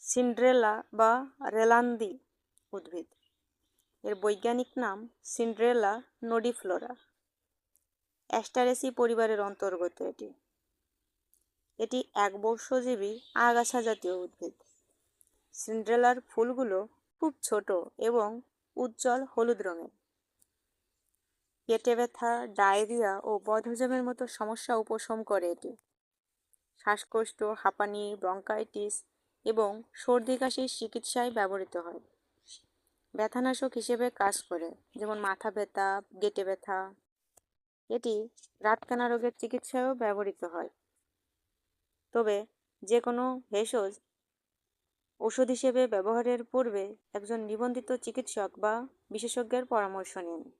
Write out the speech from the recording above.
Cinderella বা রেলান্দি উদ্ভিদ। এর বৈজ্ঞানিক নাম সিন্ড্রেলা নোডিফ্লোরা। অ্যাস্টারেসি পরিবারের অন্তর্গত এটি। এটি একবর্ষজীবী আগাছা জাতীয় উদ্ভিদ। সিন্ড্রেলার ফুলগুলো খুব ছোট এবং উজ্জ্বল হলুদ রঙের। পেটে ব্যথা, ডায়রিয়া ও বদহজমের মতো সমস্যা উপশম করে এটি। শ্বাসকষ্ট, হাঁপানি, ব্রঙ্কাইটিস এবং সর্দি কাশির চিকিৎসায় ব্যবহৃত হয়। ব্যথানাশক হিসেবে কাজ করে, যেমন মাথা ব্যথা, গেঁটে ব্যথা। এটি রাতকানা রোগের চিকিৎসায়ও ব্যবহৃত হয়। তবে যে কোনো ভেষজ ওষুধ হিসেবে ব্যবহারের পূর্বে একজন নিবন্ধিত চিকিৎসক বা বিশেষজ্ঞের পরামর্শ নিন।